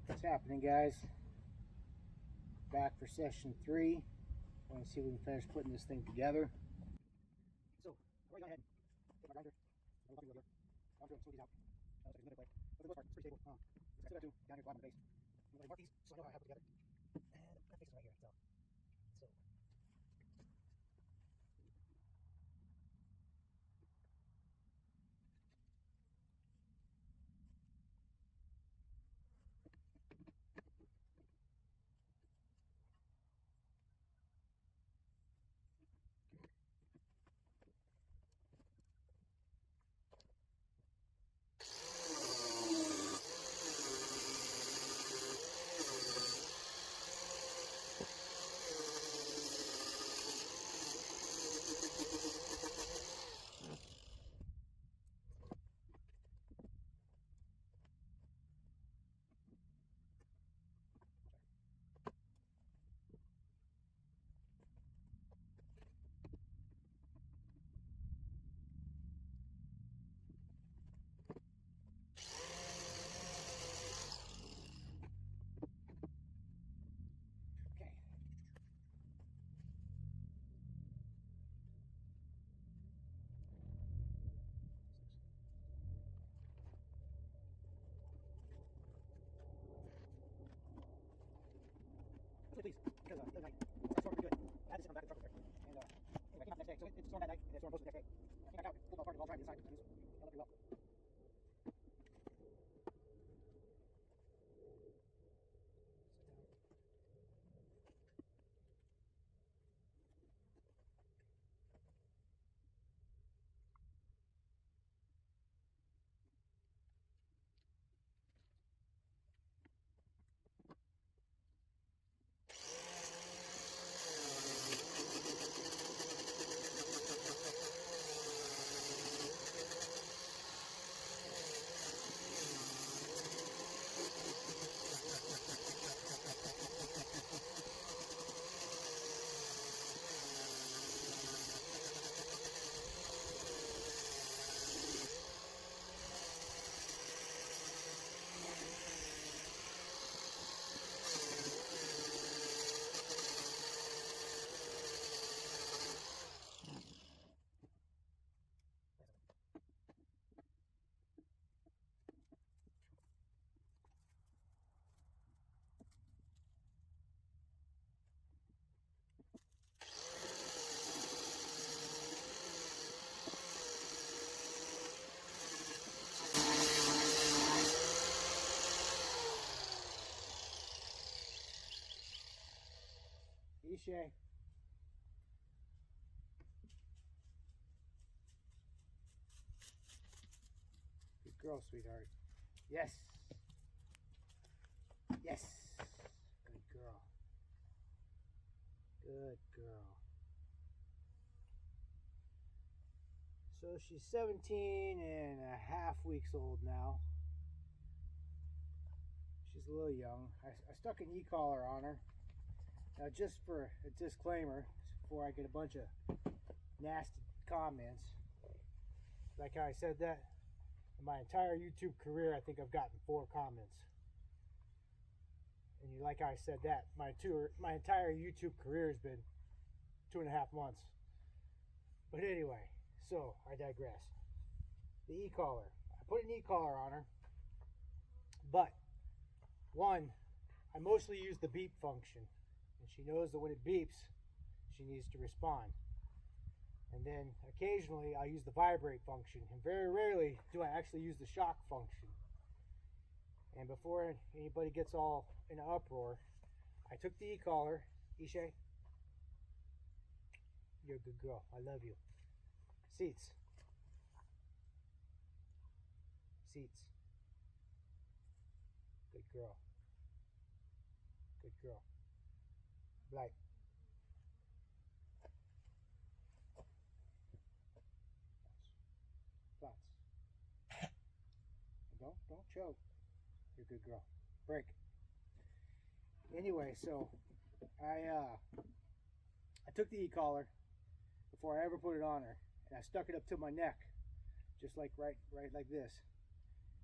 What's happening, guys? Back for session 3. I want to see if we can finish putting this thing together. So, I'm going to go ahead and get my grinder. I'm going to do it here. I'm doing some of these out. Looks like there's another way. But for the most part, it's pretty stable. So I still got 2 down here at the bottom of the base. I'm going to mark these so I know how to put it together. And that faces right here. So. Okay. Please, because the other night it stormed pretty good. I had to sit on the back of the truck over there. And anyway, I came out the next day. So it stormed that night, and it stormed most of the next day. I came back out, pulled my apart, and all tried inside, and it held up pretty well. Ishay. Good girl, sweetheart. Yes. Yes. Good girl. Good girl. So she's 17 and a half weeks old now. She's a little young. I stuck an e-collar on her. Now, just for a disclaimer, before I get a bunch of nasty comments, like how I said that, in my entire YouTube career, I think I've gotten 4 comments. And you like how I said that, my entire YouTube career has been 2.5 months. But anyway, so I digress. The e-collar. I put an e-collar on her, but one, I mostly use the beep function. And she knows that when it beeps, she needs to respond. And then occasionally I'll use the vibrate function, and very rarely do I actually use the shock function. And before anybody gets all in an uproar, I took the e-collar. Ishay, you're a good girl. I love you. Seats. Seats. Good girl. Good girl. Blight. Flats. Don't choke. You're a good girl. Break. Anyway, so I took the e-collar before I ever put it on her, and I stuck it up to my neck, just like right like this.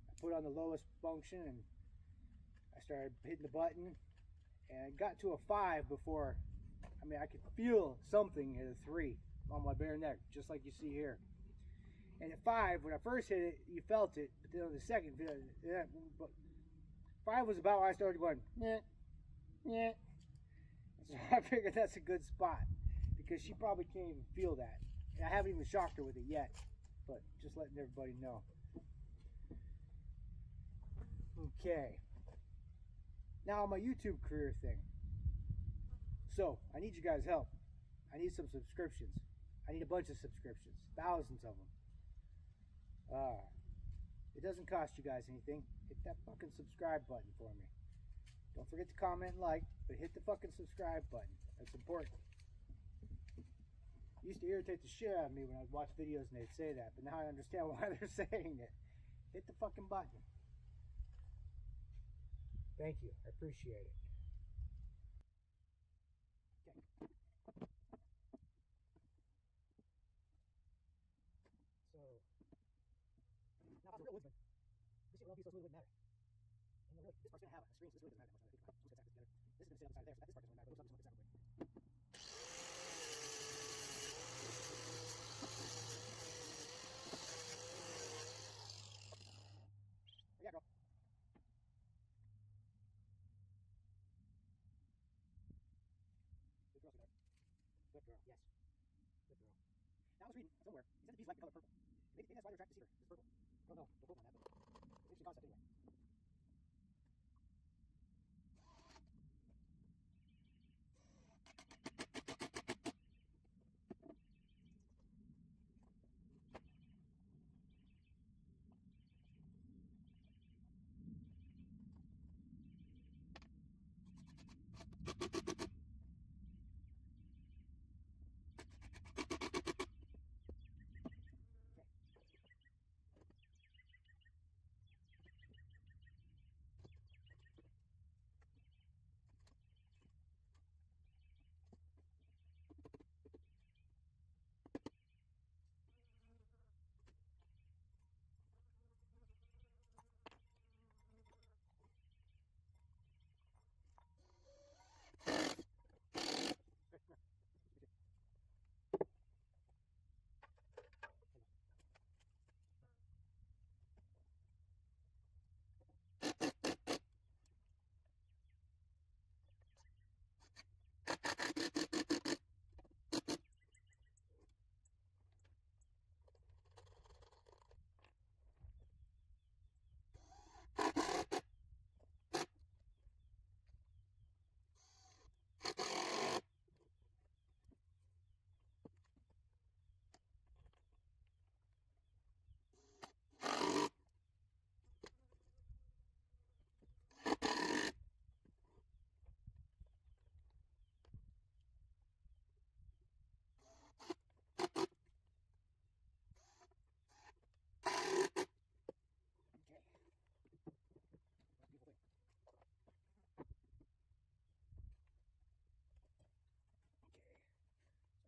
I put on the lowest function, and I started hitting the button, and it got to a 5 before, I mean, I could feel something at a 3 on my bare neck, just like you see here. And at 5, when I first hit it, you felt it, but then on the second, 5 was about when I started going, yeah, yeah. So I figured that's a good spot, because she probably can't even feel that. And I haven't even shocked her with it yet, but just letting everybody know. Okay. Now my YouTube career thing. So I need you guys' help. I need some subscriptions. I need a bunch of subscriptions, thousands of them. It doesn't cost you guys anything. Hit that fucking subscribe button for me. Don't forget to comment and like, but hit the fucking subscribe button. That's important. It used to irritate the shit out of me when I'd watch videos and they'd say that, but now I understand why they're saying it. Hit the fucking button. Thank you. I appreciate it. Okay. So, now if I was a real woodsman, this little piece of really wouldn't matter. And really, this part's going to have a screen, so this really doesn't matter that much. I'm just going to stack this together. This is going to sit up inside there, so this part doesn't really matter. But we'll just look at this real quick. Yeah, girl. Good girl, Cedar. Good girl, yes. Good girl. Now I was reading somewhere, he said the bees like the color purple. Maybe that's why they're attracted to cedar, it's purple. I don't know the quote on that, but it's an interesting concept anyway.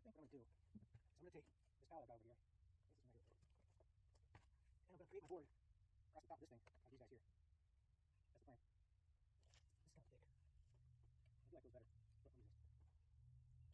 What I'm going to do is I'm going to take this pallet over here. This is right here. And I'm going to create my board across the top of this thing, like these guys here. That's the plan. This is kind of thick. I feel like it goes better. But let me do this.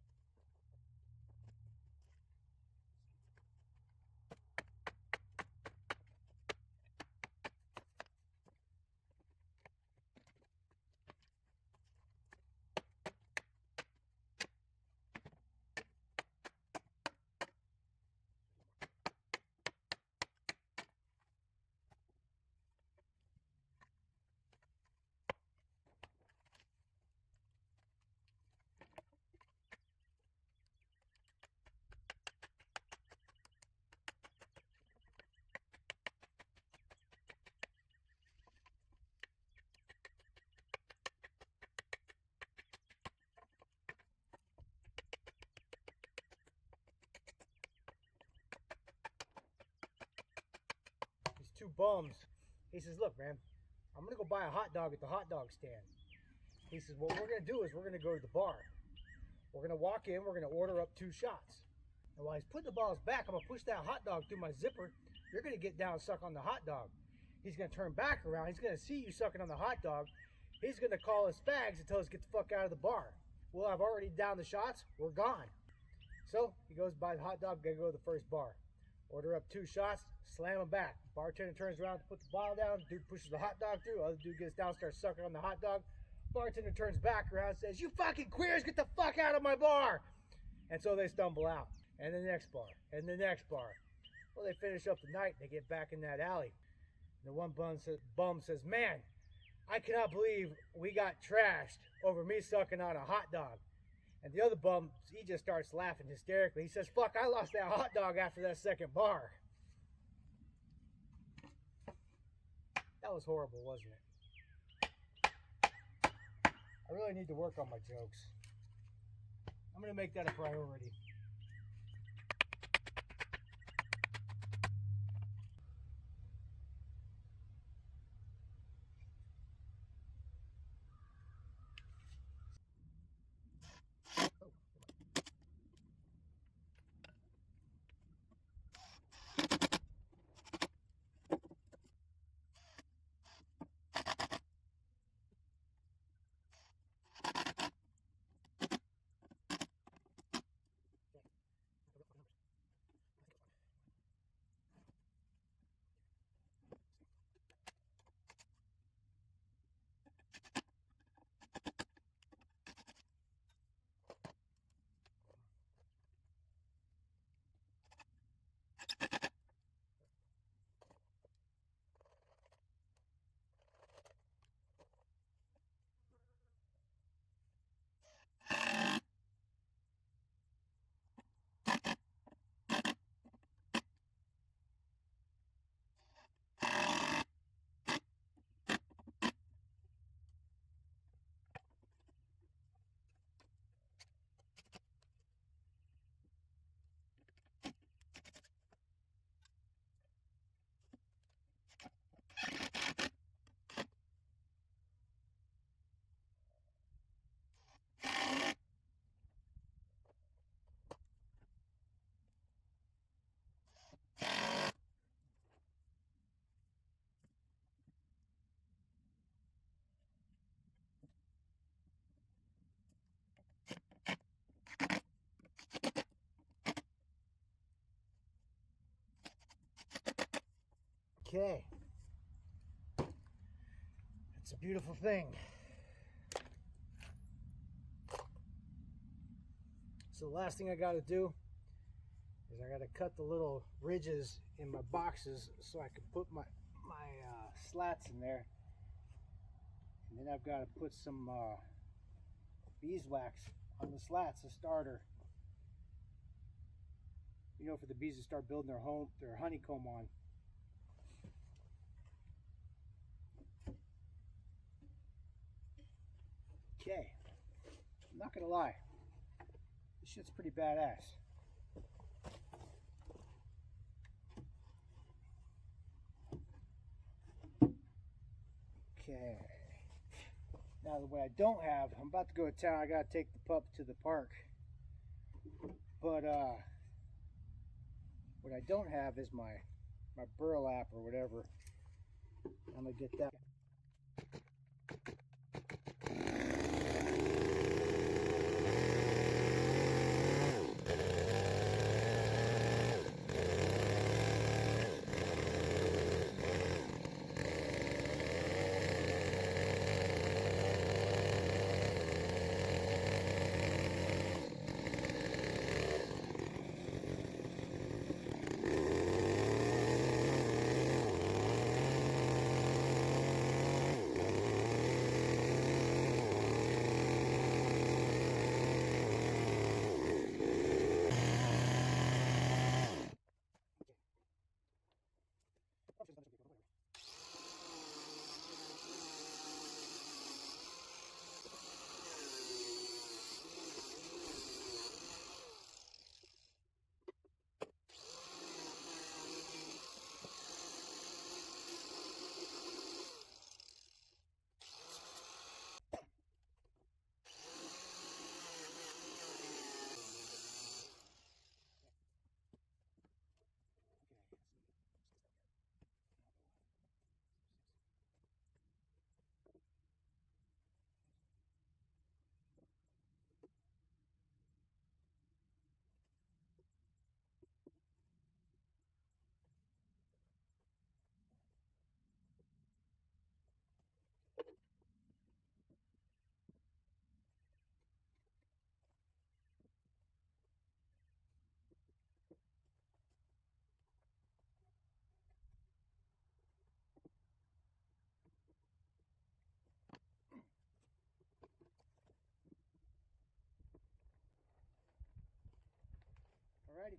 These two bums. He says, look, man, I'm going to go buy a hot dog at the hot dog stand. He says, what we're going to do is we're going to go to the bar. We're going to walk in, we're going to order up 2 shots. And while he's putting the balls back, I'm going to push that hot dog through my zipper. You're going to get down and suck on the hot dog. He's going to turn back around. He's going to see you sucking on the hot dog. He's going to call us fags and tell us get the fuck out of the bar. Well, I've already downed the shots. We're gone. So he goes by the hot dog. Gotta go to the first bar. Order up 2 shots. Slam them back. Bartender turns around to put the bottle down. Dude pushes the hot dog through. Other dude gets down, starts sucking on the hot dog. Bartender turns back around and says, "You fucking queers, get the fuck out of my bar!" And so they stumble out. And the next bar. And the next bar. Well, they finish up the night. They get back in that alley. And the one bum says, "Man, I cannot believe we got trashed over me sucking on a hot dog." And the other bum, he just starts laughing hysterically. He says, "Fuck, I lost that hot dog after that second bar." That was horrible, wasn't it? I really need to work on my jokes. I'm going to make that a priority. Okay. It's a beautiful thing. So the last thing I got to do is I got to cut the little ridges in my boxes so I can put my slats in there. And then I've got to put some beeswax on the slats, a starter. You know, for the bees to start building their honeycomb on. Okay, I'm not gonna lie, this shit's pretty badass. Okay, now what I don't have, I'm about to go to town. I gotta take the pup to the park, but what I don't have is my burlap or whatever. I'm gonna get that.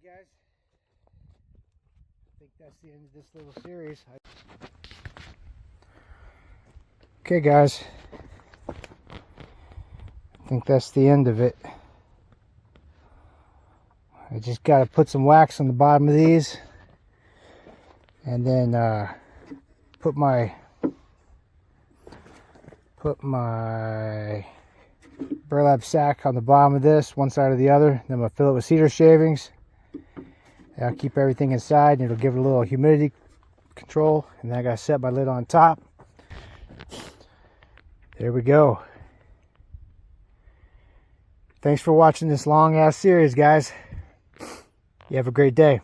Alright guys, I think that's the end of this little series. Okay guys, I think that's the end of it. I just got to put some wax on the bottom of these, and then put my burlap sack on the bottom of this, one side or the other. Then I'm going to fill it with cedar shavings. And I'll keep everything inside, and it'll give it a little humidity control. And then I got to set my lid on top. There we go. Thanks for watching this long ass series, guys. You have a great day.